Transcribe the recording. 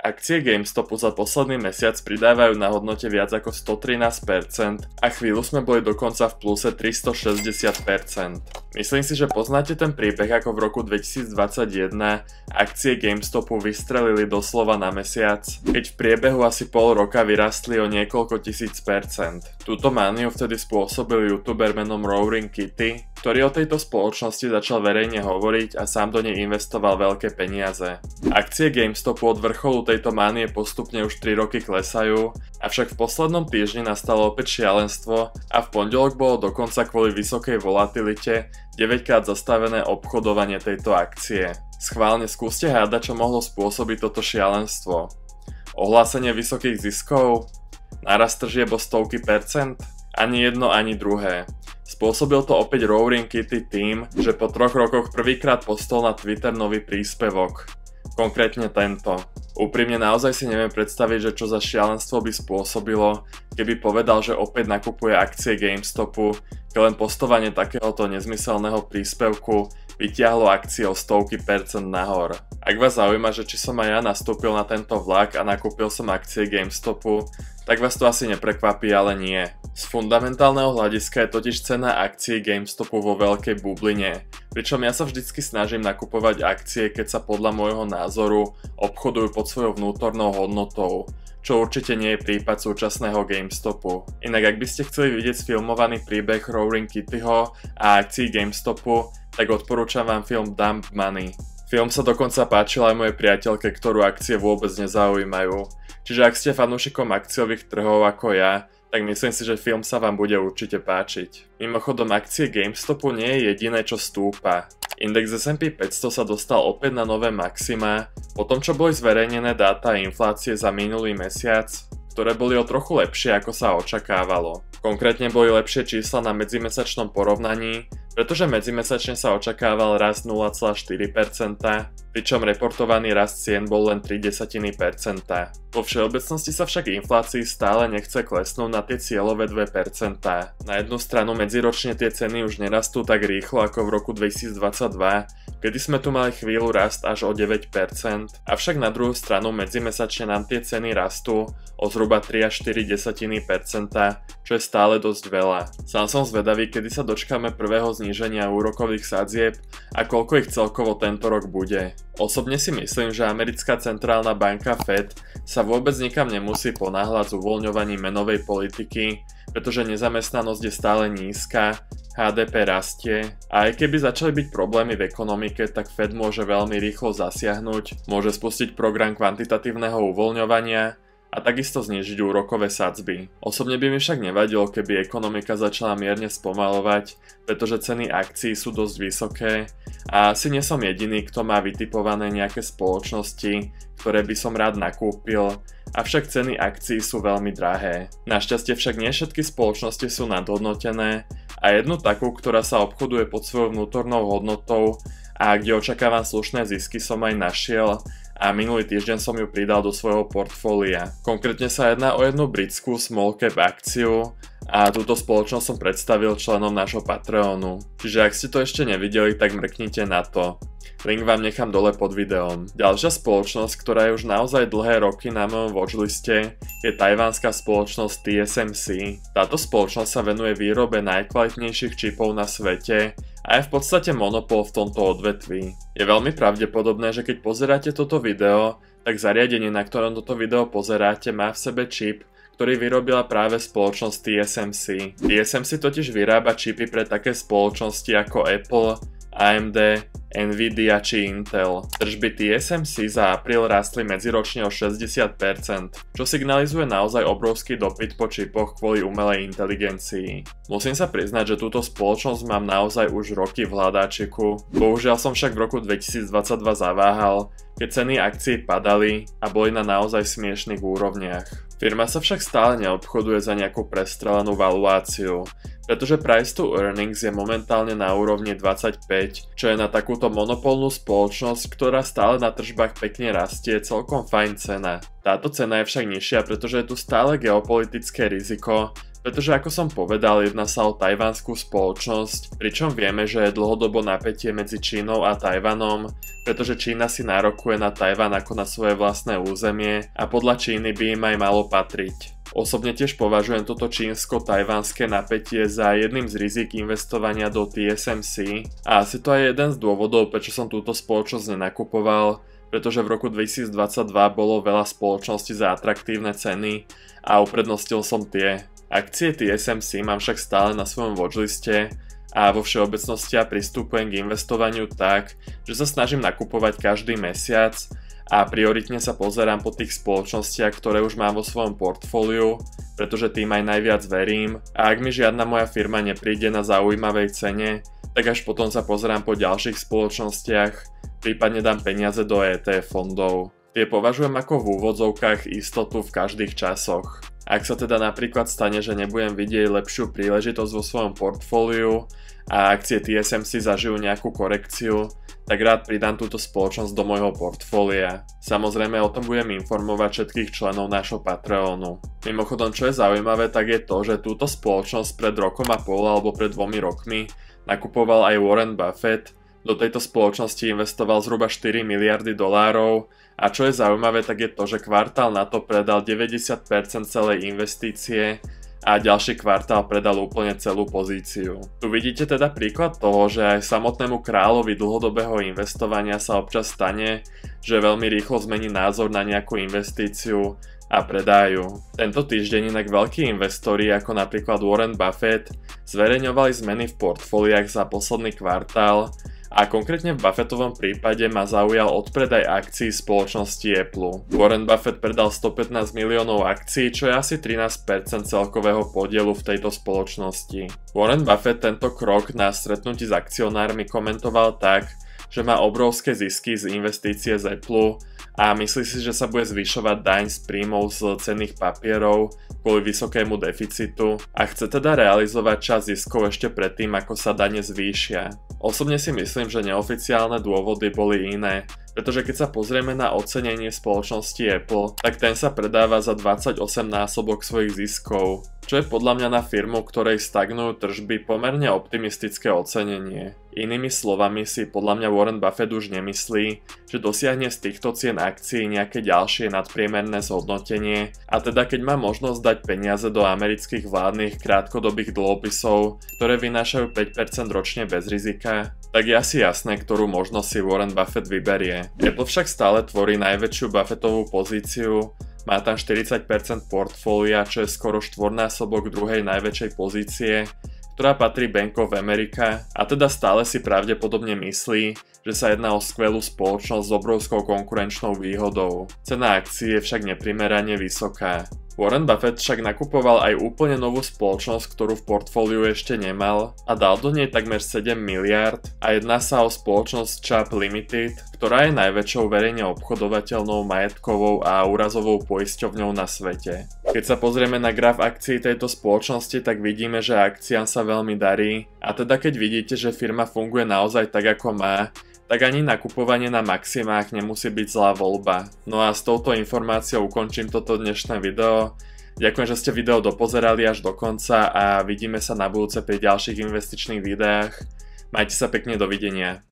Akcie GameStopu za posledný mesiac pridávajú na hodnote viac ako 113% a chvíľu sme boli dokonca v pluse 360%. Myslím si, že poznáte ten príbeh, ako v roku 2021 akcie GameStopu vystrelili doslova na mesiac, keď v priebehu asi pol roka vyrastli o niekoľko tisíc percent. Túto mániu vtedy spôsobil youtuber menom Roaring Kitty, ktorý o tejto spoločnosti začal verejne hovoriť a sám do nej investoval veľké peniaze. Akcie GameStopu od vrcholu tejto mánie postupne už 3 roky klesajú, avšak v poslednom týždni nastalo opäť šialenstvo a v pondelok bolo dokonca kvôli vysokej volatilite 9-krát zastavené obchodovanie tejto akcie. Schválne skúste hádať, čo mohlo spôsobiť toto šialenstvo. Ohlásenie vysokých ziskov? Nárast tržieb o stovky percent? Ani jedno, ani druhé. Spôsobil to opäť Roaring Kitty tým, že po 3 rokoch prvýkrát postol na Twitter nový príspevok. Konkrétne tento. Úprimne naozaj si neviem predstaviť, že čo za šialenstvo by spôsobilo, keby povedal, že opäť nakupuje akcie GameStopu, keď len postovanie takéhoto nezmyselného príspevku vytiahlo akcie o stovky percent nahor. Ak vás zaujíma, že či som aj ja nastúpil na tento vlak a nakúpil som akcie GameStopu, tak vás to asi neprekvapí, ale nie. Z fundamentálneho hľadiska je totiž cena akcií GameStopu vo veľkej bubline, pričom ja sa vždycky snažím nakupovať akcie, keď sa podľa môjho názoru obchodujú pod svojou vnútornou hodnotou, čo určite nie je prípad súčasného GameStopu. Inak ak by ste chceli vidieť sfilmovaný príbeh Roaring Kittyho a akcií GameStopu, tak odporúčam vám film Dump Money. Film sa dokonca páčil aj mojej priateľke, ktorú akcie vôbec nezaujímajú. Čiže ak ste fanúšikom akciových trhov ako ja, tak myslím si, že film sa vám bude určite páčiť. Mimochodom, akcie GameStopu nie je jediné, čo stúpa. Index S&P 500 sa dostal opäť na nové maxima, po tom čo boli zverejnené dáta inflácie za minulý mesiac, ktoré boli o trochu lepšie ako sa očakávalo. Konkrétne boli lepšie čísla na medzimesačnom porovnaní, pretože medzimesačne sa očakával rast 0,4%, pričom reportovaný rast cien bol len 0,3%. Vo všeobecnosti sa však inflácii stále nechce klesnúť na tie cieľové 2%. Na jednu stranu medziročne tie ceny už nerastú tak rýchlo ako v roku 2022, kedy sme tu mali chvíľu rast až o 9%, avšak na druhú stranu medzimesačne nám tie ceny rastú o zhruba 3 až 4%, čo je stále dosť veľa. Sám som zvedavý, kedy sa dočkáme prvého zníženia úrokových sadzieb a koľko ich celkovo tento rok bude. Osobne si myslím, že americká centrálna banka Fed sa vôbec nikam nemusí ponáhľať s uvoľňovaním menovej politiky, pretože nezamestnanosť je stále nízka, HDP rastie a aj keby začali byť problémy v ekonomike, tak Fed môže veľmi rýchlo zasiahnuť, môže spustiť program kvantitatívneho uvoľňovania a takisto znížiť úrokové sadzby. Osobne by mi však nevadilo, keby ekonomika začala mierne spomalovať, pretože ceny akcií sú dosť vysoké a asi nie som jediný, kto má vytipované nejaké spoločnosti, ktoré by som rád nakúpil, avšak ceny akcií sú veľmi drahé. Našťastie však nie všetky spoločnosti sú nadhodnotené a jednu takú, ktorá sa obchoduje pod svojou vnútornou hodnotou a kde očakávam slušné zisky, som aj našiel a minulý týždeň som ju pridal do svojho portfólia. Konkrétne sa jedná o jednu britskú small cap akciu a túto spoločnosť som predstavil členom nášho Patreonu. Čiže ak ste to ešte nevideli, tak mrknite na to. Link vám nechám dole pod videom. Ďalšia spoločnosť, ktorá je už naozaj dlhé roky na mojom watchliste, je tajvanská spoločnosť TSMC. Táto spoločnosť sa venuje výrobe najkvalitnejších čipov na svete a je v podstate monopol v tomto odvetví. Je veľmi pravdepodobné, že keď pozeráte toto video, tak zariadenie, na ktorom toto video pozeráte, má v sebe čip, ktorý vyrobila práve spoločnosť TSMC. TSMC totiž vyrába čipy pre také spoločnosti ako Apple, AMD, Nvidia či Intel. Tržby TSMC za apríl rástli medziročne o 60%, čo signalizuje naozaj obrovský dopyt po čipoch kvôli umelej inteligencii. Musím sa priznať, že túto spoločnosť mám naozaj už roky v hľadáčiku, bohužiaľ som však v roku 2022 zaváhal, keď ceny akcií padali a boli na naozaj smiešnych úrovniach. Firma sa však stále neobchoduje za nejakú prestrelenú valuáciu, pretože price to earnings je momentálne na úrovni 25, čo je na takúto monopolnú spoločnosť, ktorá stále na tržbách pekne rastie, celkom fajn cena. Táto cena je však nižšia, pretože je tu stále geopolitické riziko, Pretože ako som povedal, jedná sa o tajvanskú spoločnosť, pričom vieme, že je dlhodobo napätie medzi Čínou a Tajvanom, pretože Čína si nárokuje na Tajvan ako na svoje vlastné územie a podľa Číny by im aj malo patriť. Osobne tiež považujem toto čínsko-tajvanské napätie za jedným z rizik investovania do TSMC a asi to je jeden z dôvodov, prečo som túto spoločnosť nenakupoval, pretože v roku 2022 bolo veľa spoločností za atraktívne ceny a uprednostil som tie. Akcie TSMC mám však stále na svojom watchliste a vo všeobecnosti ja pristupujem k investovaniu tak, že sa snažím nakupovať každý mesiac a prioritne sa pozerám po tých spoločnostiach, ktoré už mám vo svojom portfóliu, pretože tým aj najviac verím a ak mi žiadna moja firma nepríde na zaujímavej cene, tak až potom sa pozerám po ďalších spoločnostiach, prípadne dám peniaze do ETF fondov. Tie považujem ako v úvodzovkách istotu v každých časoch. Ak sa teda napríklad stane, že nebudem vidieť lepšiu príležitosť vo svojom portfóliu a akcie TSMC zažijú nejakú korekciu, tak rád pridám túto spoločnosť do môjho portfólia. Samozrejme o tom budem informovať všetkých členov nášho Patreonu. Mimochodom, čo je zaujímavé, tak je to, že túto spoločnosť pred rokom a pol alebo pred 2 rokmi nakupoval aj Warren Buffett. Do tejto spoločnosti investoval zhruba 4 miliardy dolárov a čo je zaujímavé, tak je to, že kvartál na to predal 90% celej investície a ďalší kvartál predal úplne celú pozíciu. Tu vidíte teda príklad toho, že aj samotnému kráľovi dlhodobého investovania sa občas stane, že veľmi rýchlo zmení názor na nejakú investíciu a predajú. Tento týždeň inak veľkí investori ako napríklad Warren Buffett zverejňovali zmeny v portfóliách za posledný kvartál a konkrétne v Buffettovom prípade ma zaujal odpredaj akcií spoločnosti Apple. Warren Buffett predal 115 miliónov akcií, čo je asi 13% celkového podielu v tejto spoločnosti. Warren Buffett tento krok na stretnutí s akcionármi komentoval tak, že má obrovské zisky z investície z Apple a myslí si, že sa bude zvyšovať daň z príjmov z cenných papierov kvôli vysokému deficitu a chce teda realizovať časť ziskov ešte predtým, ako sa dane zvýšia. Osobne si myslím, že neoficiálne dôvody boli iné, pretože keď sa pozrieme na ocenenie spoločnosti Apple, tak ten sa predáva za 28 násobok svojich ziskov, čo je podľa mňa na firmu, ktorej stagnujú tržby, pomerne optimistické ocenenie. Inými slovami si podľa mňa Warren Buffett už nemyslí, že dosiahne z týchto cien akcií nejaké ďalšie nadpriemerné zhodnotenie a teda keď má možnosť dať peniaze do amerických vládnych krátkodobých dlhopisov, ktoré vynášajú 5% ročne bez rizika, tak je asi jasné, ktorú možnosť si Warren Buffett vyberie. Apple však stále tvorí najväčšiu Buffettovú pozíciu, má tam 40% portfólia, čo je skoro štvornásobok druhej najväčšej pozície, ktorá patrí Bank of America a teda stále si pravdepodobne myslí, že sa jedná o skvelú spoločnosť s obrovskou konkurenčnou výhodou. Cena akcií je však neprimerane vysoká. Warren Buffett však nakupoval aj úplne novú spoločnosť, ktorú v portfóliu ešte nemal a dal do nej takmer 7 miliárd a jedná sa o spoločnosť Chubb Limited, ktorá je najväčšou verejne obchodovateľnou majetkovou a úrazovou poisťovňou na svete. Keď sa pozrieme na graf akcií tejto spoločnosti, tak vidíme, že akciám sa veľmi darí a teda keď vidíte, že firma funguje naozaj tak ako má, tak ani nakupovanie na maximách nemusí byť zlá voľba. No a s touto informáciou ukončím toto dnešné video. Ďakujem, že ste video dopozerali až do konca a vidíme sa na budúce pri ďalších investičných videách. Majte sa pekne, dovidenia.